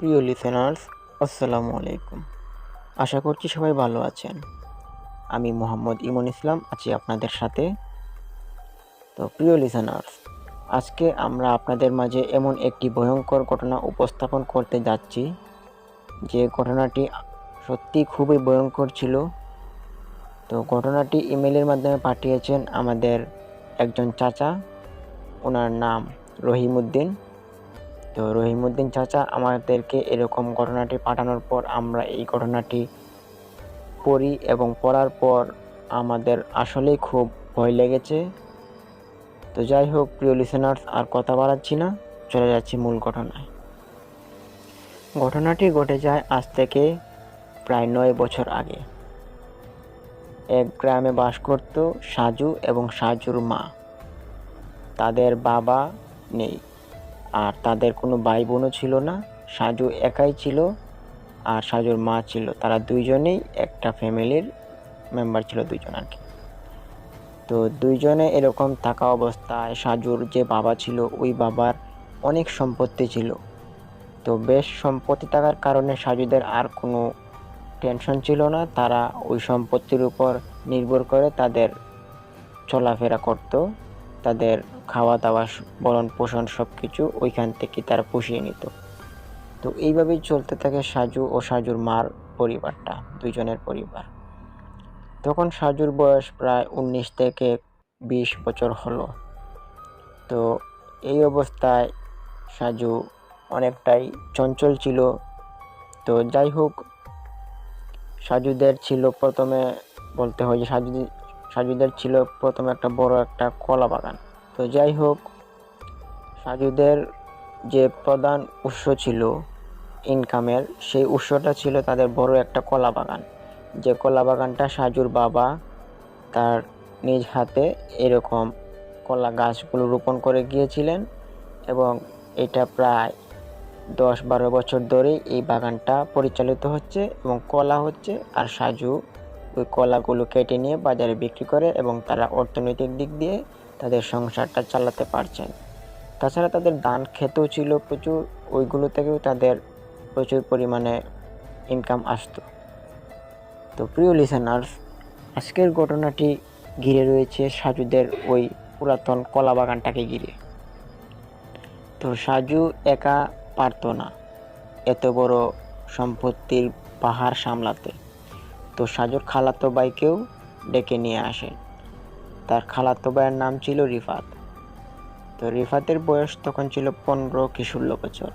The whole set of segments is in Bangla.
প্রিয় লিসেনার্স, আসসালামু আলাইকুম। আশা করছি সবাই ভালো আছেন। আমি মোহাম্মদ ইমন ইসলাম আছি আপনাদের সাথে। তো প্রিয় লিসেনার্স, আজকে আমরা আপনাদের মাঝে এমন একটি ভয়ঙ্কর ঘটনা উপস্থাপন করতে যাচ্ছি, যে ঘটনাটি সত্যি খুবই ভয়ঙ্কর ছিল। তো ঘটনাটি ইমেলের মাধ্যমে পাঠিয়েছেন আমাদের একজন চাচা, ওনার নাম রহিমউদ্দিন। তো রহিমউদ্দিন চাচা আমাদেরকে এরকম ঘটনাটি পাঠানোর পর আমরা এই ঘটনাটি পড়ি এবং পড়ার পর আমাদের আসলেই খুব ভয় লেগেছে। তো যাই হোক প্রিয় লিসেনার্স, আর কথা বাড়াচ্ছি না, চলে যাচ্ছি মূল ঘটনায়। ঘটনাটি ঘটে যায় আজ থেকে প্রায় 9 বছর আগে। এক গ্রামে বাস করত সাজু এবং সাজুর মা। তাদের বাবা নেই, আর তাদের কোনো ভাই বোনও ছিল না। সাজু একাই ছিল, আর সাজুর মা ছিল। তারা দুইজনেই একটা ফ্যামিলির মেম্বার ছিল, দুইজন আর কি। তো দুইজনে এরকম থাকা অবস্থায় সাজুর যে বাবা ছিল, ওই বাবার অনেক সম্পত্তি ছিল। তো বেশ সম্পত্তি থাকার কারণে সাজুদের আর কোনো টেনশন ছিল না। তারা ওই সম্পত্তির উপর নির্ভর করে তাদের চলাফেরা করত। তাদের খাওয়া দাওয়া, ভরণ পোষণ সব কিছু ওইখান থেকে তারা পুষিয়ে নিত। তো এইভাবেই চলতে থাকে সাজু ও সাজুর মার পরিবারটা, দুইজনের পরিবার। তখন সাজুর বয়স প্রায় 19 থেকে 20 বছর হলো। তো এই অবস্থায় সাজু অনেকটাই চঞ্চল ছিল। তো যাই হোক, সাজুদের ছিল প্রথমে, বলতে হয় যে সাজুদের ছিল প্রথমে একটা বড় একটা কলা বাগান। তো যাই হোক, সাজুদের যে প্রধান উৎস ছিল ইনকামের, সেই উৎসটা ছিল তাদের বড় একটা কলা বাগান। যে কলা বাগানটা সাজুর বাবা তার নিজ হাতে এরকম কলা গাছগুলো রোপণ করে গিয়েছিলেন, এবং এটা প্রায় 10-12 বছর ধরে এই বাগানটা পরিচালিত হচ্ছে এবং কলা হচ্ছে। আর সাজু ওই কলাগুলো কেটে নিয়ে বাজারে বিক্রি করে এবং তারা অর্থনৈতিক দিক দিয়ে তাদের সংসারটা চালাতে পারছেন। তাছাড়া তাদের ধান ক্ষেতও ছিল প্রচুর, ওইগুলো থেকেও তাদের প্রচুর পরিমাণে ইনকাম আসতো। তো প্রিয় লিসেনার্স, আজকের ঘটনাটি ঘিরে রয়েছে সাজুদের ওই পুরাতন কলা বাগানটাকে ঘিরে। তো সাজু একা পারতো না এত বড় সম্পত্তির পাহাড় সামলাতে। তো সাজুর খালাতো ভাইকেও ডেকে নিয়ে আসে। তার খালাতো ভাইয়ের নাম ছিল রিফাত। তো রিফাতের বয়স তখন ছিল 15 কি 16 বছর।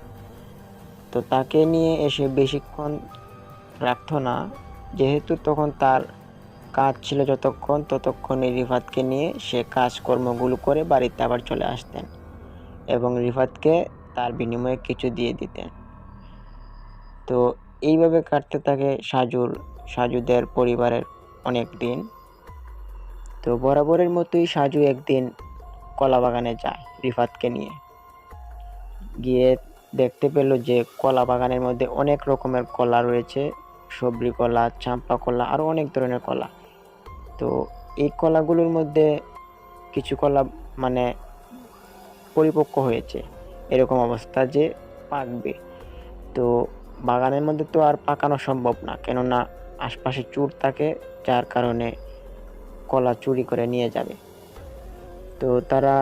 তো তাকে নিয়ে এসে বেশিক্ষণ রাখতো না, যেহেতু তখন তার কাজ ছিল যতক্ষণ, ততক্ষণে রিফাতকে নিয়ে সে কাজকর্মগুলো করে বাড়িতে আবার চলে আসতেন এবং রিফাতকে তার বিনিময়ে কিছু দিয়ে দিতেন। তো এইভাবে কাটতে থাকে সাজুদের পরিবারের অনেক দিন। তো বরাবরের মতোই সাজু একদিন কলা বাগানে যায় রিফাতকে নিয়ে। গিয়ে দেখতে পেল যে কলা বাগানের মধ্যে অনেক রকমের কলা রয়েছে, সবরি কলা, চাম্পা কলা, আরও অনেক ধরনের কলা। তো এই কলাগুলোর মধ্যে কিছু কলা মানে পরিপক্ক হয়েছে, এরকম অবস্থা যে পাকবে। তো বাগানের মধ্যে তো আর পাকানো সম্ভব না, কেননা আশপাশে চোর থাকে, যার কারণে কলা চুরি করে নিয়ে যাবে। তো তারা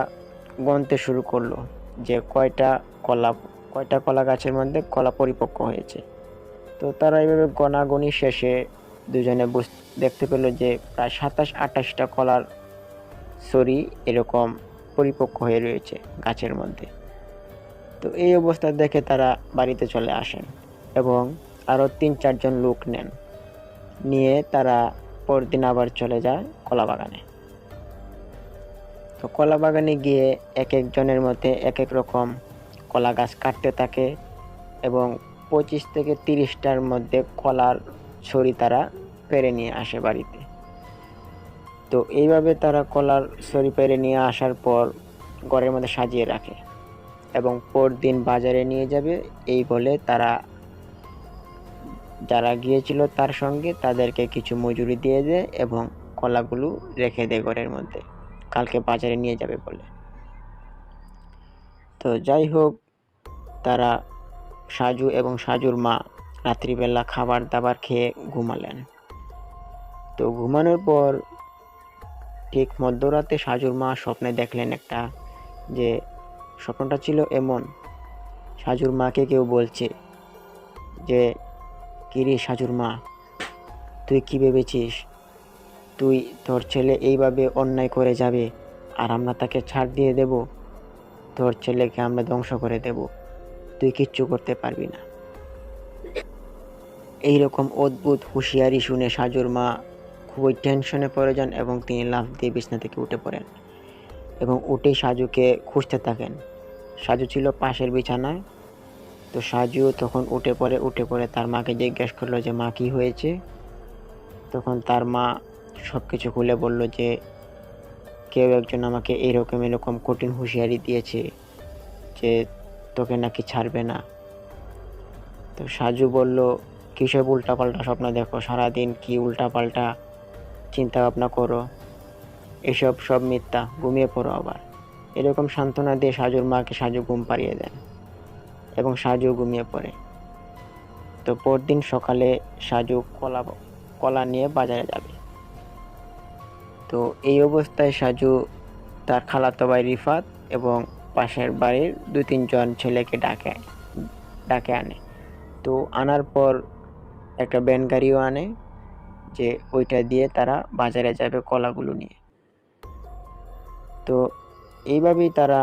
গণতে শুরু করলো যে কয়টা কলা গাছের মধ্যে কলা পরিপক্ক হয়েছে। তো তারা এইভাবে গণাগণি শেষে দুজনে দেখতে পেল যে প্রায় 27-28টা কলার সরি এরকম পরিপক্ক হয়ে রয়েছে গাছের মধ্যে। তো এই অবস্থা দেখে তারা বাড়িতে চলে আসেন এবং আরও 3-4 জন লোক নিয়ে তারা পরদিন আবার চলে যায় কলা বাগানে। তো কলা বাগানে গিয়ে এক একজনের মধ্যে এক এক রকম কলা গাছ কাটতে থাকে এবং 25 থেকে 30টার মধ্যে কলার ছড়ি তারা পেরে নিয়ে আসে বাড়িতে। তো এইভাবে তারা কলার ছড়ি পেরে নিয়ে আসার পর ঘরের মধ্যে সাজিয়ে রাখে এবং পরদিন বাজারে নিয়ে যাবে এই বলে তারা যারা গিয়েছিল তার সঙ্গে তাদেরকে কিছু মজুরি দিয়ে দেয় এবং কলাগুলো রেখে দেয় ঘরের মধ্যে, কালকে বাজারে নিয়ে যাবে বলে। তো যাই হোক, তারা সাজু এবং সাজুর মা রাত্রিবেলা খাবার দাবার খেয়ে ঘুমালেন। তো ঘুমানোর পর ঠিক মধ্যরাতে সাজুর মা স্বপ্নে দেখলেন যে স্বপ্নটা ছিল এমন, সাজুর মাকে কেউ বলছে যে, কিরে সাজুর মা, তুই কি ভেবেছিস তোর ছেলে এইভাবে অন্যায় করে যাবে আর আমরা তাকে ছাড় দিয়ে দেব? তোর ছেলেকে আমরা ধ্বংস করে দেব, তুই কিচ্ছু করতে পারবি না। এইরকম অদ্ভুত হুঁশিয়ারি শুনে সাজুর মা খুবই টেনশনে পড়ে যান এবং তিনি লাফ দিয়ে বিছানা থেকে উঠে পড়েন এবং উঠেই সাজুকে খুঁজতে থাকেন। সাজু ছিল পাশের বিছানায়। তো সাজু তখন উঠে পড়ে তার মাকে জিজ্ঞেস করলো যে, মা কি হয়েছে? তখন তার মা সবকিছু খুলে বলল যে, কেউ একজন আমাকে এরকম কঠিন হুঁশিয়ারি দিয়েছে যে তোকে নাকি ছাড়বে না। তো সাজু বলল, কিসব উল্টাপাল্টা স্বপ্ন দেখো, সারাদিন কি উল্টাপাল্টা চিন্তা ভাবনা করো, এসব সব মিথ্যা, ঘুমিয়ে পড়ো আবার। এরকম সান্ত্বনা দিয়ে সাজুর মাকে সাজু ঘুম পাড়িয়ে দেন এবং সাজু ঘুমিয়ে পড়ে। তো পরদিন সকালে সাজু কলা নিয়ে বাজারে যাবে। তো এই অবস্থায় সাজু তার খালাতো ভাই রিফাত এবং পাশের বাড়ির 2-3 জন ছেলেকে ডাকে আনে। তো আনার পর একটা ভ্যান গাড়িও আনে যে ওইটা দিয়ে তারা বাজারে যাবে কলাগুলো নিয়ে। তো এইভাবেই তারা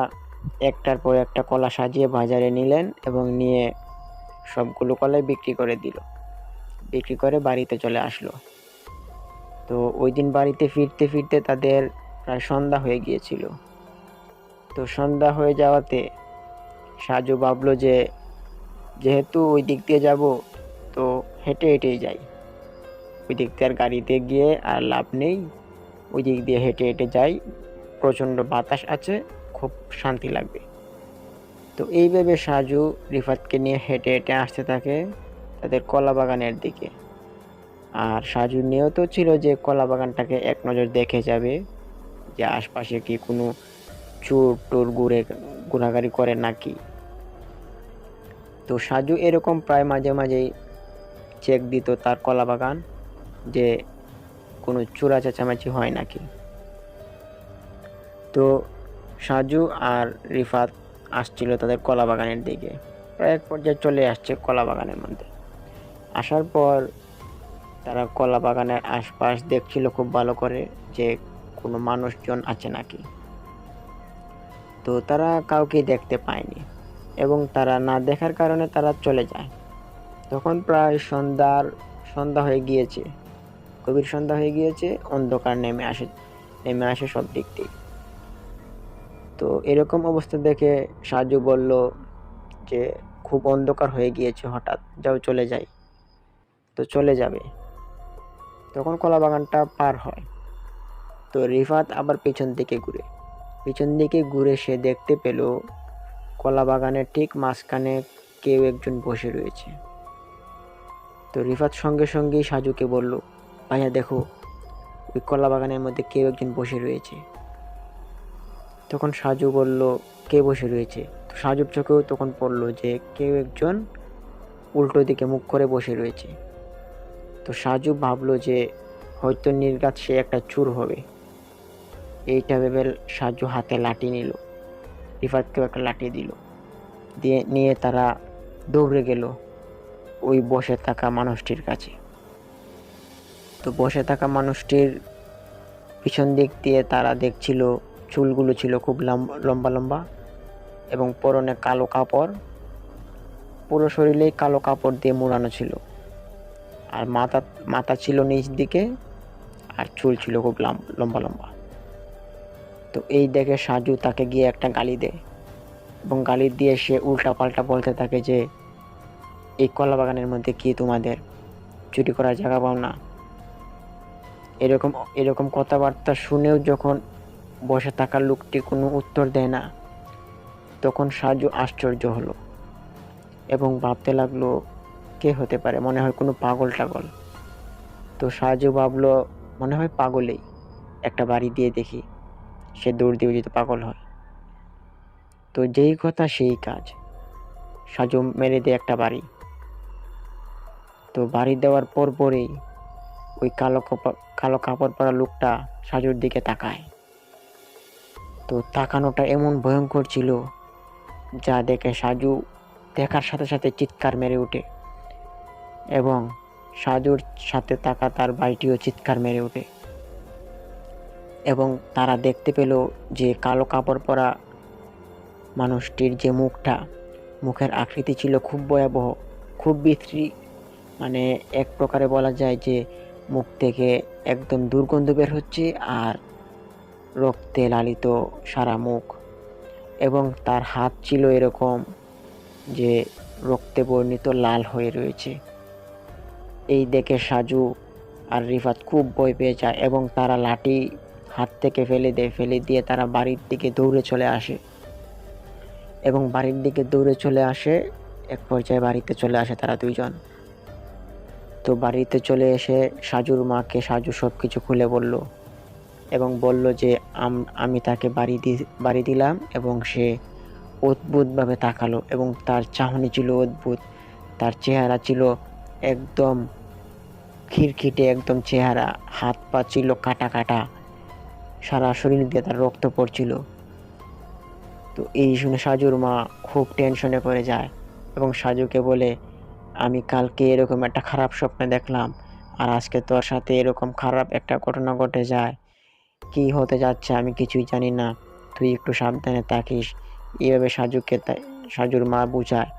একটার পর একটা কলা সাজিয়ে বাজারে নিলেন এবং নিয়ে সবগুলো কলাই বিক্রি করে বাড়িতে চলে আসলো। তো ওই দিন বাড়িতে ফিরতে ফিরতে তাদের প্রায় সন্ধ্যা হয়ে গিয়েছিল। তো সন্ধ্যা হয়ে যাওয়াতে সাজু ভাবলো যে যেহেতু ওই দিক দিয়ে যাব, তো হেঁটেই যাই, ওই দিক দিয়ে আর গাড়িতে গিয়ে আর লাভ নেই, ওই দিক দিয়ে হেঁটে যাই, প্রচণ্ড বাতাস আছে, খুব শান্তি লাগবে। তো এই ভেবে সাজু রিফাতকে নিয়ে হেঁটে আসতে থাকে তাদের কলা বাগানের দিকে। আর সাজু নিয়ত ছিল যে কলা বাগানটাকে এক নজর দেখে যাবে যে আশপাশে কি কোনো চোর টোর ঘোরাঘুরি করে নাকি। তো সাজু এরকম প্রায় মাঝে মাঝেই চেক দিত তার কলা বাগান যে কোনো চোরা চেঁচামেচি হয় নাকি। তো সাজু আর রিফাত আসছিল তাদের কলা বাগানের দিকে, প্রায় এক পর্যায়ে চলে আসছে কলা বাগানের মধ্যে। আসার পর তারা কলা বাগানের আশপাশ দেখছিল খুব ভালো করে যে কোনো মানুষজন আছে নাকি। তো তারা কাউকে দেখতে পায়নি এবং তারা না দেখার কারণে তারা চলে যায়। তখন প্রায় সন্ধ্যা হয়ে গিয়েছে, গভীর সন্ধ্যা হয়ে গিয়েছে, অন্ধকার নেমে আসে সব দিক থেকে। তো এরকম অবস্থা দেখে সাজু বলল যে খুব অন্ধকার হয়ে গিয়েছে, হঠাৎ যাও চলে যাই। তো চলে যাবে। তখন কলা বাগানটা পার হয়। তো রিফাত আবার পিছন দিকে ঘুরে সে দেখতে পেল কলা বাগানের ঠিক মাঝখানে কেউ একজন বসে রয়েছে। তো রিফাত সঙ্গে সঙ্গেই সাজুকে বলল, ভাইয়া দেখো, ওই কলা বাগানের মধ্যে কেউ একজন বসে রয়েছে। তখন সাজু বলল, কে বসে রয়েছে? তো সাজুর চোখেও তখন পড়ল যে কেউ একজন উল্টো দিকে মুখ করে বসে রয়েছে। তো সাজু ভাবলো যে হয়তো নির্ঘাত সে একটা চোর হবে। এইটা ভেবে সাজু হাতে লাঠি নিল, রিফাতকেও একটা লাঠি নিয়ে তারা দৌড়ে গেল ওই বসে থাকা মানুষটির কাছে। তো বসে থাকা মানুষটির পিছন দিক দিয়ে তারা দেখছিল চুলগুলো ছিল খুব লম্বা লম্বা এবং পরনে কালো কাপড়, পুরো শরীরেই কালো কাপড় দিয়ে মোড়ানো ছিল, আর মাথা ছিল নিচ দিকে, আর চুল ছিল খুব লম্বা লম্বা। তো এই দেখে সাজু তাকে গিয়ে একটা গালি দেয় এবং গালি দিয়ে সে উল্টা পাল্টা বলতে থাকে যে এই কলা বাগানের মধ্যে কি তোমাদের চুরি করার জায়গা পাও না? এরকম কথাবার্তা শুনেও যখন বসে থাকা লোকটি কোনো উত্তর দেয় না, তখন সাজু আশ্চর্য হলো এবং ভাবতে লাগলো কে হতে পারে, মনে হয় কোনো পাগল টাগল। তো সাজু ভাবলো মনে হয় পাগলেই, একটা বাড়ি দিয়ে দেখি, সে দৌড় দিয়ে যদি পাগল হয়। তো যেই কথা সেই কাজ, সাজু মেরে দেয় একটা বাড়ি। তো বাড়ি দেওয়ার পরই ওই কালো কাপড় পরা লোকটা সাজুর দিকে তাকায়। তো তাকানোটা এমন ভয়ঙ্কর ছিল যা দেখে সাজু দেখার সাথে সাথে চিৎকার মেরে ওঠে এবং সাজুর সাথে থাকা তার ভাইটিও চিৎকার মেরে ওঠে এবং তারা দেখতে পেল যে কালো কাপড় পরা মানুষটির যে মুখের আকৃতি ছিল খুব ভয়াবহ, খুব বিশ্রী, মানে এক প্রকারে বলা যায় যে মুখ থেকে একদম দুর্গন্ধ বের হচ্ছে আর রক্তে লালিত সারা মুখ, এবং তার হাত ছিল এরকম যে রক্তে বর্ণিত লাল হয়ে রয়েছে। এই দেখে সাজু আর রিফাত খুব ভয় পেয়ে যায় এবং তারা লাঠি হাত থেকে ফেলে দিয়ে তারা বাড়ির দিকে দৌড়ে চলে আসে। এক পর্যায়ে বাড়িতে চলে আসে তারা দুইজন। তো বাড়িতে চলে এসে সাজুর মাকে সাজু সব কিছু খুলে বলল এবং বলল যে আমি তাকে বাড়ি দিলাম এবং সে অদ্ভুতভাবে তাকালো এবং তার চাহনি ছিল অদ্ভুত। তার চেহারা ছিল একদম খিরখিটে একদম চেহারা, হাত পা ছিল কাটা, সারা শরীর দিয়ে তার রক্ত পড়ছিল। তো এই শুনে সাজুর মা খুব টেনশনে পড়ে যায় এবং সাজুকে বলে, আমি কালকে এরকম একটা খারাপ স্বপ্ন দেখলাম আর আজকে তোর সাথে এরকম খারাপ একটা ঘটনা ঘটে যায়, কি হতে যাচ্ছে আমি কিছুই জানি না, তুই একটু সাবধানে থাকিস। এইভাবে সাজুর মা বুঝায়।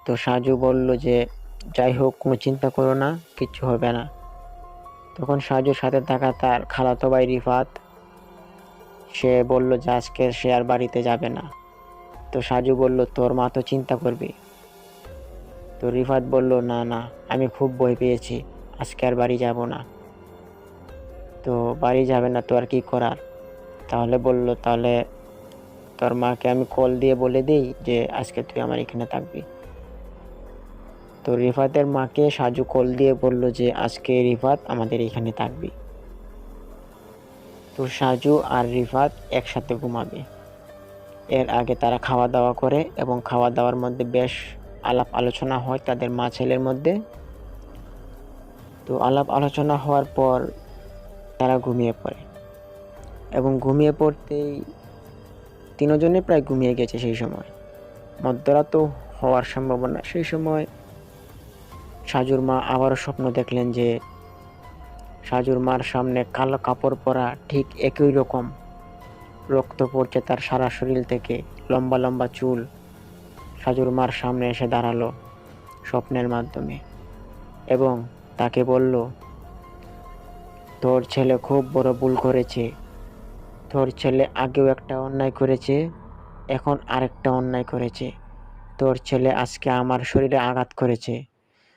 তো সাজু বলল যে যাই হোক, কোনো চিন্তা করো না, কিচ্ছু হবে না। তখন সাজুর সাথে থাকা তার খালাতো ভাই রিফাত, সে বলল যে আজকে সে আর বাড়িতে যাবে না। তো সাজু বলল তোর মা তো চিন্তা করবে। তো রিফাত বলল না, আমি খুব ভয় পেয়েছি, আজকে আর বাড়ি যাব না। তো বাড়ি যাবে না তো আর কি করার? তাহলে বলল তাহলে তোর মাকে আমি কল দিয়ে বলে দিই যে আজকে তুই আমার এখানে থাকবি। তো রিফাতের মাকে সাজু কল দিয়ে বলল যে আজকে রিফাত আমাদের এখানে থাকবি। তো সাজু আর রিফাত একসাথে ঘুমাবে। এর আগে তারা খাওয়া দাওয়া করে এবং খাওয়া দাওয়ার মধ্যে বেশ আলাপ আলোচনা হয় তাদের মা ছেলের মধ্যে। তো আলাপ আলোচনা হওয়ার পর তারা ঘুমিয়ে পড়ে এবং ঘুমিয়ে পড়তেই তিনজনে প্রায় ঘুমিয়ে গেছে। সেই সময় মধ্যরাতও হওয়ার সম্ভাবনা। সেই সময় সাজুর মা আবারও স্বপ্ন দেখলেন যে সাজুর মার সামনে কালো কাপড় পরা ঠিক একই রকম রক্ত পড়ছে তার সারা শরীর থেকে, লম্বা চুল সাজুর মার সামনে এসে দাঁড়ালো স্বপ্নের মাধ্যমে এবং তাকে বলল, তোর ছেলে খুব বড় ভুল করেছে, তোর ছেলে আগেও একটা অন্যায় করেছে, এখন আরেকটা অন্যায় করেছে। তোর ছেলে আজকে আমার শরীরে আঘাত করেছে,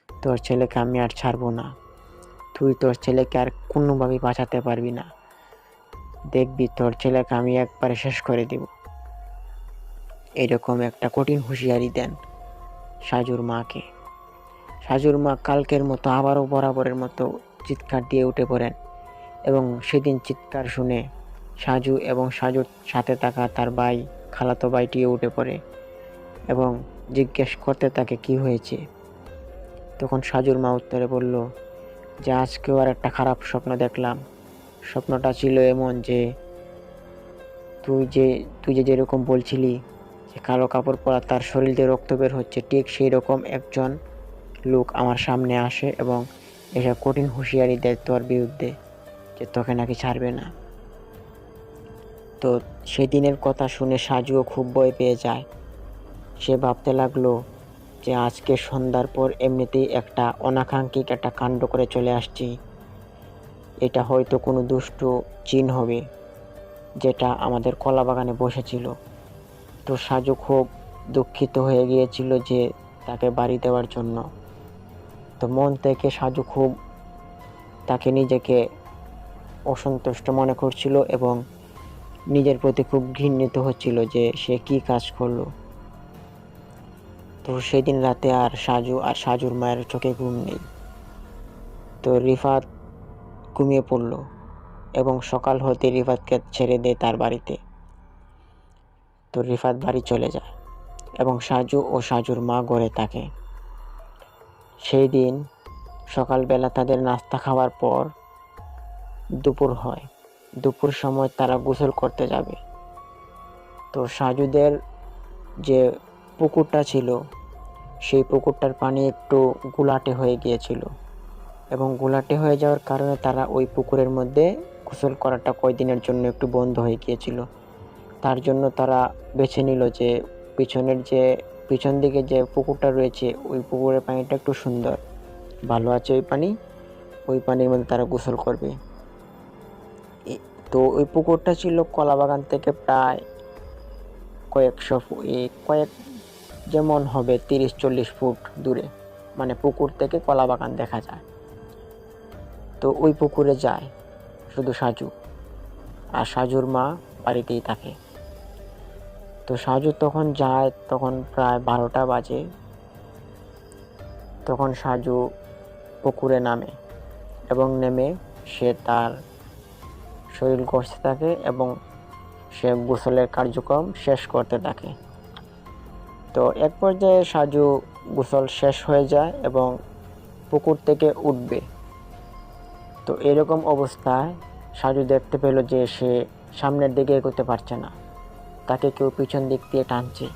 তোর ছেলেকে আমি আর ছাড়বো না, তুই তোর ছেলেকে আর কোনোভাবেই বাঁচাতে পারবি না, দেখবি তোর ছেলেকে আমি একবারে শেষ করে দেব। এরকম একটা কঠিন হুঁশিয়ারি দেন সাজুর মাকে। সাজুর মা কালকের মতো আবারও বরাবরের মতো চিৎকার দিয়ে উঠে পড়েন এবং সেদিন চিৎকার শুনে সাজু এবং সাজুর সাথে থাকা তার ভাই, খালাতো ভাইটিও উঠে পড়ে এবং জিজ্ঞেস করতে থাকে কি হয়েছে। তখন সাজুর মা উত্তরে বলল যে আজকেও আর একটা খারাপ স্বপ্ন দেখলাম। স্বপ্নটা ছিল এমন যে তুই যে যেরকম বলছিলি যে কালো কাপড় পরা তার শরীর দিয়ে রক্ত বের হচ্ছে, ঠিক সেই রকম একজন লোক আমার সামনে আসে এবং এসব কঠিন হুঁশিয়ারি দেয় তোর বিরুদ্ধে যে তোকে নাকি ছাড়বে না। তো সেদিনের কথা শুনে সাজুও খুব ভয় পেয়ে যায়। সে ভাবতে লাগলো যে আজকে সন্ধ্যার পর এমনিতেই একটা অনাকাঙ্ক্ষিত একটা কাণ্ড করে চলে আসছি, এটা হয়তো কোনো দুষ্টু জিন হবে যেটা আমাদের কলা বাগানে বসেছিল। তো সাজু খুব দুঃখিত হয়ে গিয়েছিল যে তাকে বাড়ি দেওয়ার জন্য। তো মন থেকে সাজু খুব তাকে নিজেকে অসন্তুষ্ট মনে করছিল এবং নিজের প্রতি খুব ঘৃণিত হচ্ছিল যে সে কি কাজ করলো। তো সেদিন রাতে আর সাজুর মায়ের চোখে ঘুম নেই। তো রিফাত ঘুমিয়ে পড়ল এবং সকাল হতে রিফাতকে ছেড়ে দেয় তার বাড়িতে। তো রিফাত বাড়ি চলে যায় এবং সাজু ও সাজুর মা ঘরে থাকে। সেই দিন সকালবেলা তাদের নাস্তা খাওয়ার পর দুপুর হয়। দুপুর সময় তারা গোসল করতে যাবে। তো সাজুদের যে পুকুরটা ছিল, সেই পুকুরটার পানি একটু ঘোলাটে হয়ে গিয়েছিল, এবং ঘোলাটে হয়ে যাওয়ার কারণে তারা ওই পুকুরের মধ্যে গোসল করাটা কয়েকদিনের জন্য একটু বন্ধ হয়ে গিয়েছিল। তার জন্য তারা বেছে নিল যে পিছন দিকে যে পুকুরটা রয়েছে, ওই পুকুরের পানিটা একটু সুন্দর, ভালো আছে ওই পানির মধ্যে তারা গোসল করবে। তো ওই পুকুরটা ছিল কলাবাগান থেকে প্রায় কয়েক যেমন হবে 30-40 ফুট দূরে, মানে পুকুর থেকে কলাবাগান দেখা যায়। তো ওই পুকুরে যায় শুধু সাজু, আর সাজুর মা বাড়িতেই থাকে। তো সাজু তখন যায়, তখন প্রায় 12টা বাজে। তখন সাজু পুকুরে নামে এবং নেমে সে তার শরীর ঘষতে থাকে এবং সে গোসলের কার্যক্রম শেষ করতে থাকে। তো এক পর্যায়ে সাজু গোসল শেষ হয়ে যায় এবং পুকুর থেকে উঠবে। তো এরকম অবস্থায় সাজু দেখতে পেল যে সে সামনের দিকে এগোতে পারছে না, তাকে কেউ পিছন দিক দিয়ে টানছে।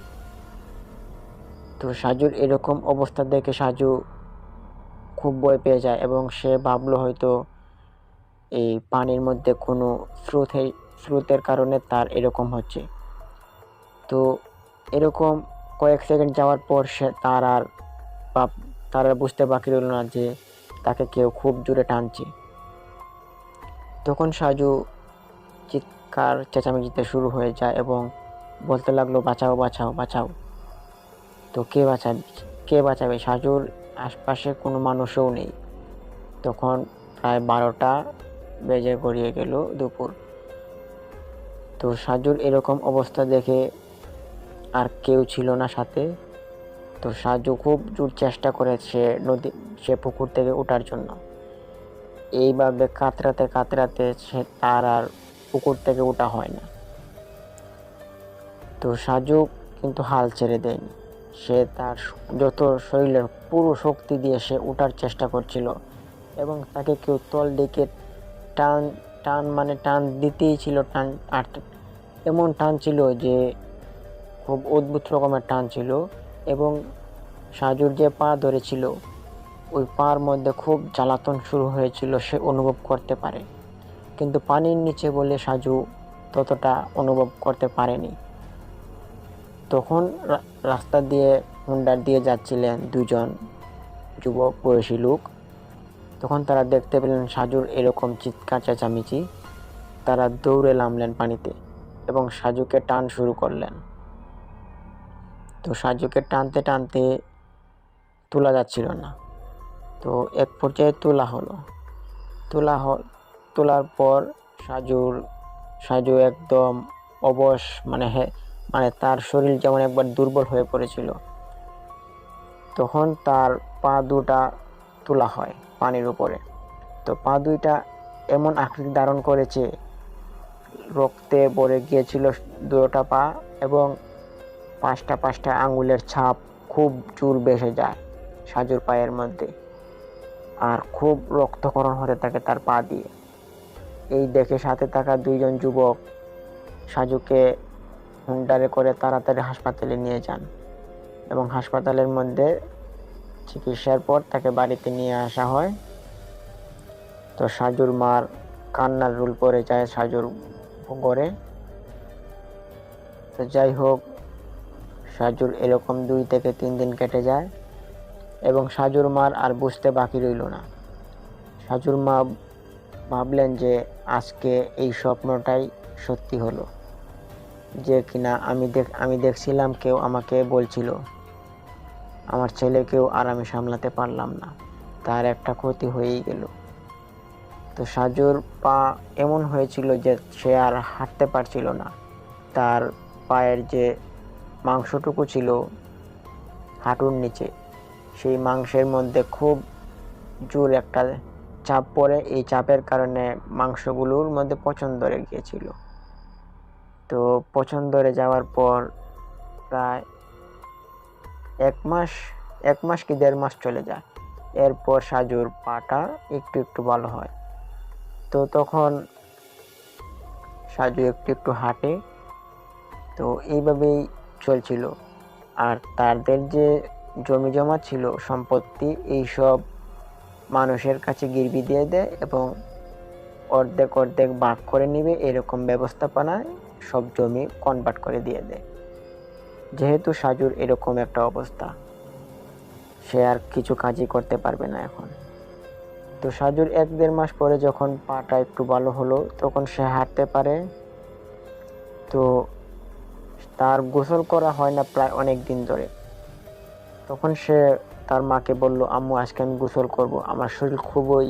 তো সাজুর এরকম অবস্থা দেখে সাজু খুব ভয় পেয়ে যায় এবং সে ভাবলো হয়তো এই পানির মধ্যে কোনো স্রোতের কারণে তার এরকম হচ্ছে। তো এরকম কয়েক সেকেন্ড যাওয়ার পর তার আর বুঝতে বাকি রইল না যে তাকে কেউ খুব জোরে টানছে। তখন সাজু চিৎকার চেঁচামেচিতে শুরু হয়ে যায় এবং বলতে লাগলো, বাঁচাও বাঁচাও বাঁচাও। তো কে বাঁচাবে? সাজুর আশপাশে কোনো মানুষও নেই। তখন প্রায় 12টা বেজে গড়িয়ে গেল দুপুর। তো সাজুর এরকম অবস্থা দেখে আর কেউ ছিল না সাথে। তো সাজু খুব জোর চেষ্টা করেছে সে পুকুর থেকে ওঠার জন্য। এইভাবে কাতরাতে তার আর পুকুর থেকে ওঠা হয় না। তো সাজু কিন্তু হাল ছেড়ে দেয়নি। সে তার যত শরীরের পুরো শক্তি দিয়ে সে ওঠার চেষ্টা করছিল এবং তাকে কেউ তল দিকে টান দিতেই ছিল। এমন টান ছিল যে খুব অদ্ভুত রকমের টান ছিল, এবং সাজুর যে পা ধরেছিল ওই পার মধ্যে খুব জ্বালাতন শুরু হয়েছিল, সে অনুভব করতে পারে। কিন্তু পানির নিচে বলে সাজু ততটা অনুভব করতে পারেনি। তখন রাস্তা দিয়ে হুন্ডার দিয়ে যাচ্ছিলেন 2জন যুবক বয়সী লোক। তখন তারা দেখতে পেলেন সাজুর এরকম চিৎকার চেঁচামেচি। তারা দৌড়ে নামলেন পানিতে এবং সাজুকে টান শুরু করলেন। তো সাজুকে টানতে টানতে তোলা যাচ্ছিল না। তো এক পর্যায়ে তোলার পর সাজু একদম অবশ, মানে তার শরীর যেমন একবার দুর্বল হয়ে পড়েছিল। তখন তার পা দুটা তোলা হয় পানির উপরে। তো পা দুইটা এমন আকৃতি ধারণ করেছে, রক্তে ভরে গিয়েছিল দুটা পা, এবং পাঁচটা আঙ্গুলের ছাপ খুব জোর বেসে যায় সাজুর পায়ের মধ্যে, আর খুব রক্তক্ষরণ হতে থাকে তার পা দিয়ে। এই দেখে সাথে থাকা 2জন যুবক সাজুকে হুন্ডারে করে তাড়াতাড়ি হাসপাতালে নিয়ে যান এবং হাসপাতালের মধ্যে চিকিৎসার পর তাকে বাড়িতে নিয়ে আসা হয়। তো সাজুর মার কান্নার রোল পড়ে যায় সাজুর ঘরে। তো যাই হোক, সাজুর এরকম 2 থেকে 3 দিন কেটে যায় এবং সাজুর মার আর বুঝতে বাকি রইল না। সাজুর মা ভাবলেন যে আজকে এই স্বপ্নটাই সত্যি হলো, যে কিনা আমি দেখছিলাম কেউ আমাকে বলছিল আমার ছেলেকেও আর আমি সামলাতে পারলাম না, তার একটা ক্ষতি হয়েই গেল। তো সাজুর পা এমন হয়েছিল যে সে আর হাঁটতে পারছিল না। তার পায়ের যে মাংসটুকু ছিল হাঁটুর নিচে, সেই মাংসের মধ্যে খুব জোর একটা চাপ পড়ে। এই চাপের কারণে মাংসগুলোর মধ্যে পচন ধরে গিয়েছিল। তো পচন ধরে যাওয়ার পর প্রায় এক মাস কি 1.5 মাস চলে যায়। এরপর সাজুর পাটা একটু একটু ভালো হয়। তো তখন সাজু একটু একটু হাঁটে। তো এইভাবেই চলছিল। আর তাদের যে জমি জমা ছিল, সম্পত্তি, এইসব মানুষের কাছে গিরবি দিয়ে দেয় এবং অর্ধেক অর্ধেক ভাগ করে নিবে, এরকম ব্যবস্থাপনায় সব জমি কনভার্ট করে দিয়ে দেয়। যেহেতু সাজুর এরকম একটা অবস্থা, সে আর কিছু কাজই করতে পারবে না এখন। তো সাজুর 1-1.5 মাস পরে যখন পাটা একটু ভালো হলো, তখন সে হাঁটতে পারে। তো তার গোসল করা হয় না প্রায় অনেক দিন ধরে। তখন সে তার মাকে বলল, আম্মু আজকে আমি গোসল করব, আমার শরীর খুবই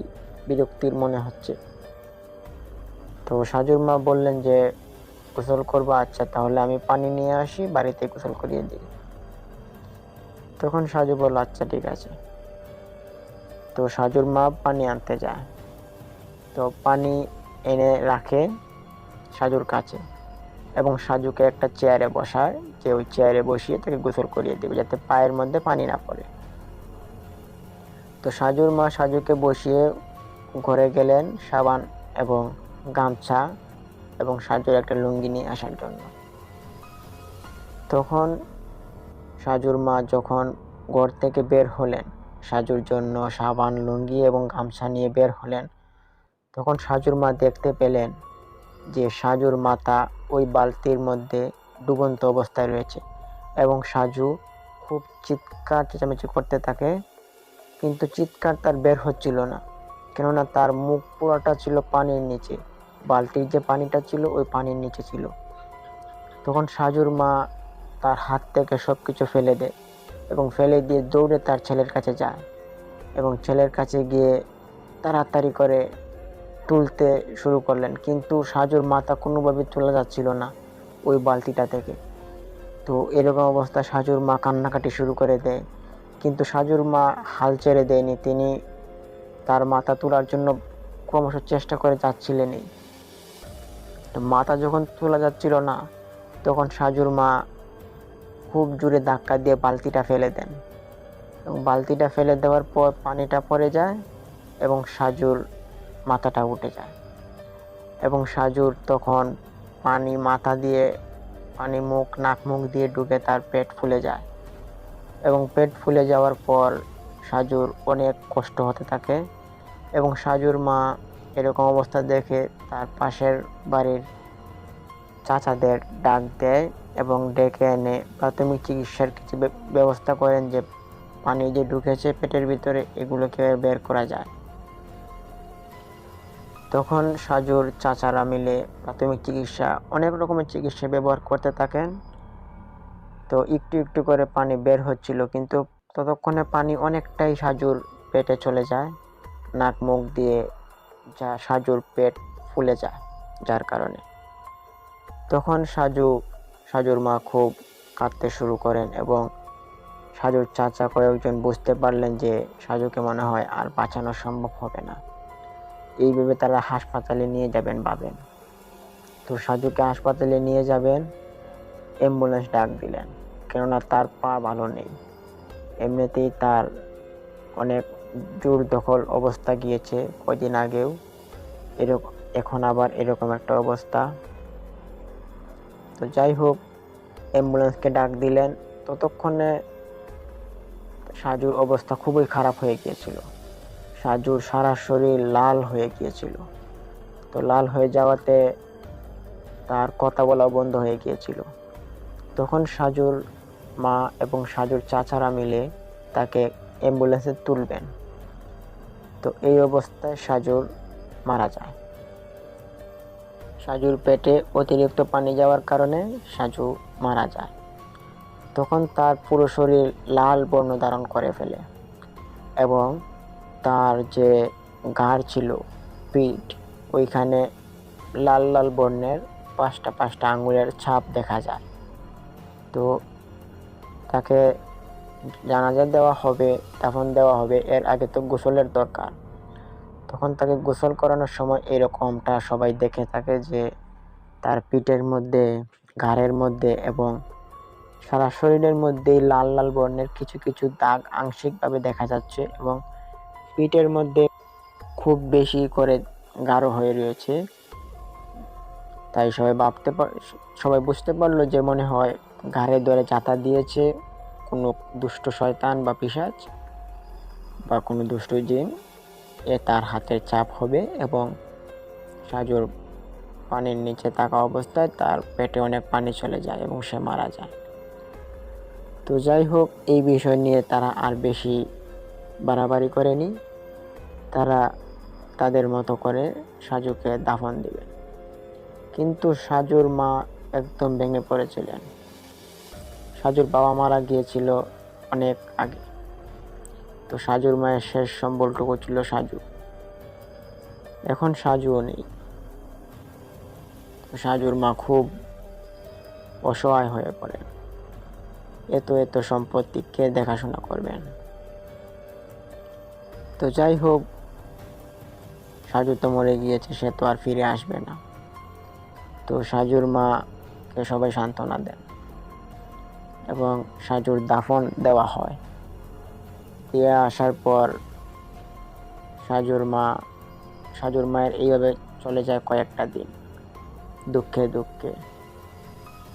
বিরক্তির মনে হচ্ছে। তো সাজুর মা বললেন যে গোসল করবো, আচ্ছা তাহলে আমি পানি নিয়ে আসি, বাড়িতে গোসল করিয়ে দিই। তখন সাজু বলল আচ্ছা ঠিক আছে। তো সাজুর মা পানি আনতে যায়। তো পানি এনে রাখে সাজুর কাছে এবং সাজুকে একটা চেয়ারে বসায়, যে ওই চেয়ারে বসিয়ে তাকে গোসল করিয়ে দেবে যাতে পায়ের মধ্যে পানি না পড়ে। তো সাজুর মা সাজুকে বসিয়ে ঘরে গেলেন সাবান এবং গামছা এবং সাজুর একটা লুঙ্গি নিয়ে আসার জন্য। তখন সাজুর মা যখন ঘর থেকে বের হলেন, সাজুর জন্য সাবান, লুঙ্গি এবং গামছা নিয়ে বের হলেন, তখন সাজুর মা দেখতে পেলেন যে সাজুর মাথা ওই বালতির মধ্যে ডুবন্ত অবস্থায় রয়েছে এবং সাজু খুব চিৎকার চেঁচামেচি করতে থাকে, কিন্তু চিৎকার তার বের হচ্ছিল না, কেননা তার মুখ পুরোটা ছিল পানির নিচে। বালতির যে পানিটা ছিল ওই পানির নিচে ছিল। তখন সাজুর মা তার হাত থেকে সব কিছু ফেলে দেয় এবং ফেলে দিয়ে দৌড়ে তার ছেলের কাছে যায় এবং ছেলের কাছে গিয়ে তাড়াতাড়ি করে তুলতে শুরু করলেন, কিন্তু সাজুর মাথা কোনোভাবে তোলা যাচ্ছিল না ওই বালতিটা থেকে। তো এরকম অবস্থা সাজুর মা কান্নাকাটি শুরু করে দেয়, কিন্তু সাজুর মা হাল ছেড়ে দেয়নি। তিনি তার মাথা তোলার জন্য ক্রমশ চেষ্টা করে যাচ্ছিলেনই। তো মাথা যখন তোলা যাচ্ছিল না, তখন সাজুর মা খুব জোরে ধাক্কা দিয়ে বালতিটা ফেলে দেন এবং বালতিটা ফেলে দেওয়ার পর পানিটা পড়ে যায় এবং সাজুর মাথাটা উঠে যায় এবং সাজুর তখন পানি মাথা দিয়ে, পানি মুখ নাক মুখ দিয়ে ঢুকে তার পেট ফুলে যায় এবং পেট ফুলে যাওয়ার পর সাজুর অনেক কষ্ট হতে থাকে এবং সাজুর মা এরকম অবস্থা দেখে তার পাশের বাড়ির চাচাদের ডাক দেয় এবং ডেকে এনে প্রাথমিক চিকিৎসার কিছু ব্যবস্থা করেন, যে পানি যে ঢুকেছে পেটের ভিতরে এগুলোকে বের করা যায়। তখন সাজুর চাচারা মিলে প্রাথমিক চিকিৎসা, অনেক রকমের চিকিৎসা ব্যবহার করতে থাকেন। তো একটু একটু করে পানি বের হচ্ছিল, কিন্তু ততক্ষণে পানি অনেকটাই সাজুর পেটে চলে যায়, নাক মুখ দিয়ে, যা সাজুর পেট ফুলে যায় যার কারণে। তখন সাজুর মা খুব কাঁদতে শুরু করেন এবং সাজুর চাচা কয়েকজন বুঝতে পারলেন যে সাজুকে মনে হয় আর বাঁচানো সম্ভব হবে না। এইভাবে তারা হাসপাতালে নিয়ে যাবেন ভাবেন। তো সাজুকে হাসপাতালে নিয়ে যাবেন, অ্যাম্বুলেন্স ডাক দিলেন, কেননা তার পা ভালো নেই, এমনিতেই তার অনেক জোর দখল অবস্থা গিয়েছে কয়দিন আগেও, এরকম এখন আবার এরকম একটা অবস্থা। তো যাই হোক, অ্যাম্বুলেন্সকে ডাক দিলেন। ততক্ষণে সাজুর অবস্থা খুবই খারাপ হয়ে গিয়েছিল, সাজুর সারা শরীর লাল হয়ে গিয়েছিল। তো লাল হয়ে যাওয়াতে তার কথা বলা বন্ধ হয়ে গিয়েছিল। তখন সাজুর মা এবং সাজুর চাচারা মিলে তাকে অ্যাম্বুলেন্সে তুলবেন। তো এই অবস্থায় সাজুর মারা যায়। সাজুর পেটে অতিরিক্ত পানি যাওয়ার কারণে সাজু মারা যায়। তখন তার পুরো শরীর লাল বর্ণ ধারণ করে ফেলে এবং তার যে ঘাড় ছিল, পিঠ, ওইখানে লাল লাল বর্ণের 5টা আঙুলের ছাপ দেখা যায়। তো তাকে জানাজা দেওয়া হবে, দাফন দেওয়া হবে, এর আগে তো গোসলের দরকার। তখন তাকে গোসল করানোর সময় এরকমটা সবাই দেখে থাকে যে তার পিঠের মধ্যে, ঘাড়ের মধ্যে এবং সারা শরীরের মধ্যেই লাল লাল বর্ণের কিছু কিছু দাগ আংশিকভাবে দেখা যাচ্ছে এবং পিঠের মধ্যে খুব বেশি করে গাঢ় হয়ে রয়েছে। তাই সবাই বুঝতে পারলো যে মনে হয় ঘাড়ে ধরে চাতা দিয়েছে কোনো দুষ্ট শয়তান বা পিশাচ বা কোনো দুষ্ট জিন। তার হাতের ছাপ হবে এবং সাজুর পানির নিচে থাকা অবস্থায় তার পেটে অনেক পানি চলে যায় এবং সে মারা যায়। তো যাই হোক, এই বিষয় নিয়ে তারা আর বেশি বাড়াবাড়ি করেনি। তারা তাদের মতো করে সাজুকে দাফন দিবে। কিন্তু সাজুর মা একদম ভেঙে পড়েছিলেন। সাজুর বাবা মারা গিয়েছিল অনেক আগে। তো সাজুর মায়ের শেষ সম্বলটুকু ছিল সাজু। এখন সাজুও নেই। সাজুর মা খুব অসহায় হয়ে পড়েন। এত সম্পত্তি কে দেখাশোনা করবেন? তো যাই হোক, সাজু তো মরে গিয়েছে, সে তো আর ফিরে আসবে না। তো সাজুর মাকে সবাই সান্ত্বনা দেন এবং সাজুর দাফন দেওয়া হয়। দিয়ে আসার পর সাজুর মায়ের এইভাবে চলে যায় কয়েকটা দিন দুঃখে দুঃখে।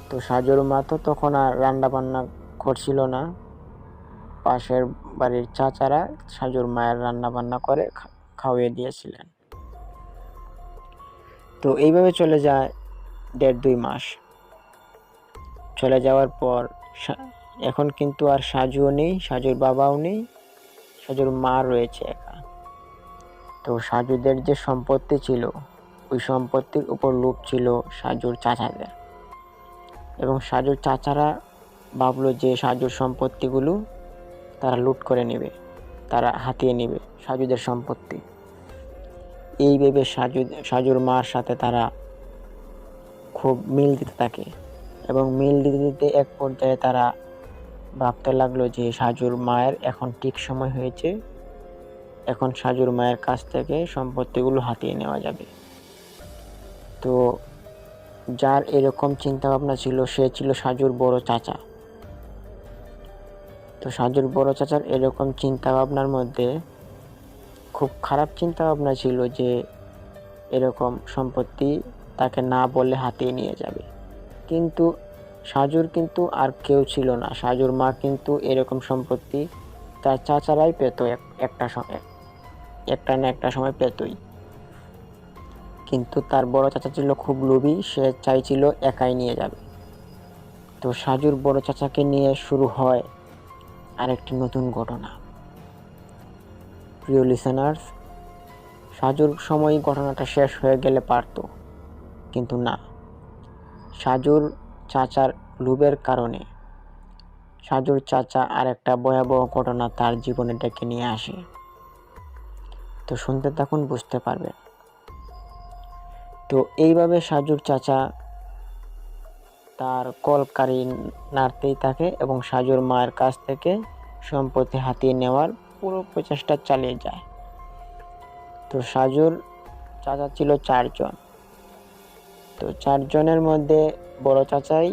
তো সাজুর মা তো তখন আর রান্না বান্না করছিল না। পাশের বাড়ির চাচারা সাজুর মায়ের রান্না বান্না করে খাওয়িয়ে দিয়েছিলেন। তো এইভাবে চলে যায় 1.5-2 মাস। চলে যাওয়ার পর এখন কিন্তু আর সাজুও নেই, সাজুর বাবাও নেই, সাজুর মা রয়েছে একা। তো সাজুদের যে সম্পত্তি ছিল ওই সম্পত্তির উপর লোভ ছিল সাজুর চাচাদের, এবং সাজুর চাচারা ভাবলো যে সাজুর সম্পত্তিগুলো তারা লুট করে নেবে, তারা হাতিয়ে নেবে সাজুদের সম্পত্তি। এই ভেবে সাজুর মার সাথে তারা খুব মিল দিতে থাকে এবং মিল দিতে দিতে এক পর্যায়ে তারা ভাবতে লাগলো যে সাজুর মায়ের এখন ঠিক সময় হয়েছে, এখন সাজুর মায়ের কাছ থেকে সম্পত্তিগুলো হাতিয়ে নেওয়া যাবে। তো যার এরকম চিন্তা ভাবনা ছিল সে ছিল সাজুর বড় চাচা। তো সাজুর বড় চাচার এরকম চিন্তা ভাবনার মধ্যে খুব খারাপ চিন্তা ভাবনা ছিল যে এরকম সম্পত্তি তাকে না বললে হাতিয়ে নিয়ে যাবে। কিন্তু সাজুর কিন্তু আর কেউ ছিল না। সাজুর মা কিন্তু এরকম সম্পত্তি তার চাচারাই পেত, একটা না একটা সময় পেতই। কিন্তু তার বড় চাচা ছিল খুব লোভী, সে চাইছিল একাই নিয়ে যাবে। তো সাজুর বড় চাচাকে নিয়ে শুরু হয় আরেকটি নতুন ঘটনা। প্রিয় লিসেনার্স, সাজুর সময় ঘটনাটা শেষ হয়ে গেলে পারত, কিন্তু না। সাজুর চাচার লোভের কারণে সাজুর চাচা আরেকটা ভয়াবহ ঘটনা তার জীবনে ডেকে নিয়ে আসে। তো শুনতে থাকুন, বুঝতে পারবেন। তো এইভাবে সাজুর চাচা তার কলকারি নাড়তেই থাকে এবং সাজুর মায়ের কাছ থেকে সম্পত্তি হাতিয়ে নেওয়ার পুরো প্রচেষ্টা চালিয়ে যায়। তো সাজুর চাচা ছিল 4 জন। তো 4 জনের মধ্যে বড় চাচাই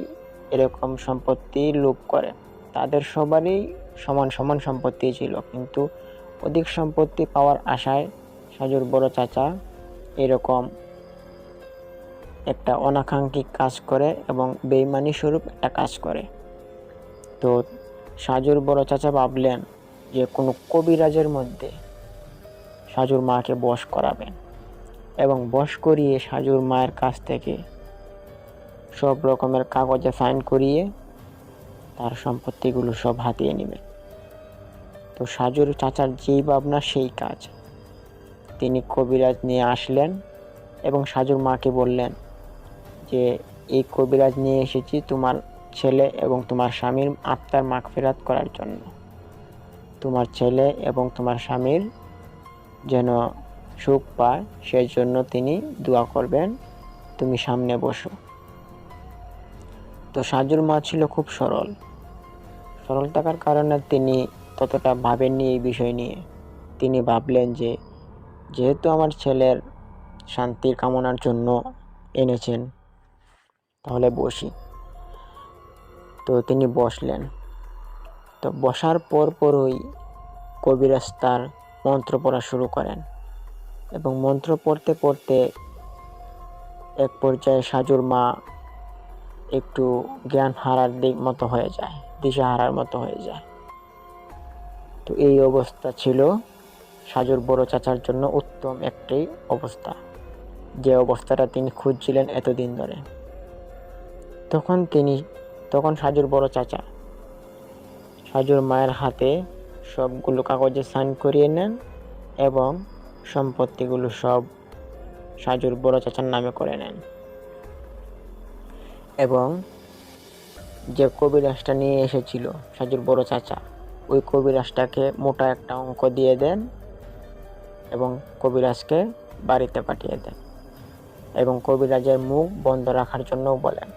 এরকম সম্পত্তি লুট করে। তাদের সবারই সমান সমান সম্পত্তি ছিল, কিন্তু অধিক সম্পত্তি পাওয়ার আশায় সাজুর বড় চাচা এরকম একটা অনাকাঙ্ক্ষী কাজ করে এবং বেঈমানি স্বরূপ একটা কাজ করে। তো সাজুর বড় চাচা ভাবলেন যে কোনো কবিরাজের মধ্যে সাজুর মাকে বশ করাবেন এবং বশ করিয়ে সাজুর মায়ের কাছ থেকে সব রকমের কাগজে সাইন করিয়ে তার সম্পত্তিগুলো সব হাতিয়ে নেবেন। তো সাজুর চাচার যেই ভাবনা সেই কাজ। তিনি কবিরাজ নিয়ে আসলেন এবং সাজুর মাকে বললেন যে এই কবিরাজ নিয়ে এসেছি তোমার ছেলে এবং তোমার স্বামীর আত্মার মাগফিরাত করার জন্য। তোমার ছেলে এবং তোমার স্বামীর যেন সুখ পায় সেই জন্য তিনি দোয়া করবেন, তুমি সামনে বসো। তো সাজুর মা ছিল খুব সরল থাকার কারণে তিনি ততটা ভাবেননি এই বিষয় নিয়ে। তিনি ভাবলেন যে যেহেতু আমার ছেলের শান্তির কামনার জন্য এনেছেন, তাহলে বসি। তো তিনি বসলেন। তো বসার পরই কবিরাজ তার মন্ত্র পড়া শুরু করেন এবং মন্ত্র পড়তে পড়তে এক পর্যায়ে সাজুর মা একটু জ্ঞান হারার মতো হয়ে যায়, দিশা হারার মতো হয়ে যায়। তো এই অবস্থা ছিল সাজুর বড় চাচার জন্য উত্তম একটি অবস্থা, যে অবস্থাটা তিনি খুঁজছিলেন এতদিন ধরে। তখন সাজুর বড় চাচা সাজুর মায়ের হাতে সবগুলো কাগজে সাইন করিয়ে নেন এবং সম্পত্তিগুলো সব সাজুর বড় চাচার নামে করে নেন এবং যে কবিরাজটা নিয়ে এসেছিল সাজুর বড় চাচা, ওই কবিরাজটাকে মোটা একটা অঙ্ক দিয়ে দেন এবং কবিরাজকে বাড়িতে পাঠিয়ে দেন এবং কবিরাজের মুখ বন্ধ রাখার জন্য বলেন।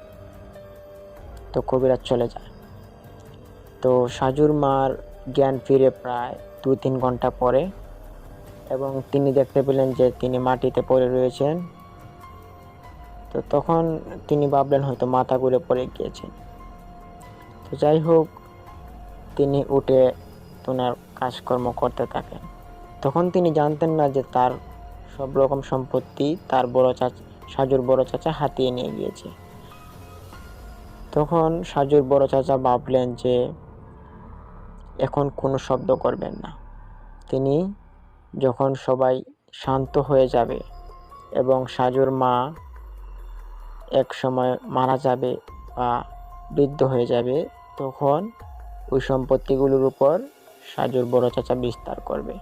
তো কবিরাজ চলে যায়। তো সাজুর মার জ্ঞান ফিরে প্রায় 2-3 ঘন্টা পরে এবং তিনি দেখতে পেলেন যে তিনি মাটিতে পড়ে রয়েছেন। তো তখন তিনি ভাবলেন হয়তো মাথা ঘুরে পড়ে গিয়েছেন। তো যাই হোক, তিনি উঠে ওনার কাজকর্ম করতে থাকেন। তখন তিনি জানতেন না যে তার সব রকম সম্পত্তি তার সাজুর বড় চাচা হাতিয়ে নিয়ে গিয়েছে। তখন সাজুর বড় চাচা ভাবলেন যে এখন কোনো শব্দ করবেন না। তিনি যখন সবাই শান্ত হয়ে যাবে এবং সাজুর মা এক সময় মারা যাবে বা বৃদ্ধ হয়ে যাবে, তখন ওই সম্পত্তিগুলোর উপর সাজুর বড় চাচা বিস্তার করবে।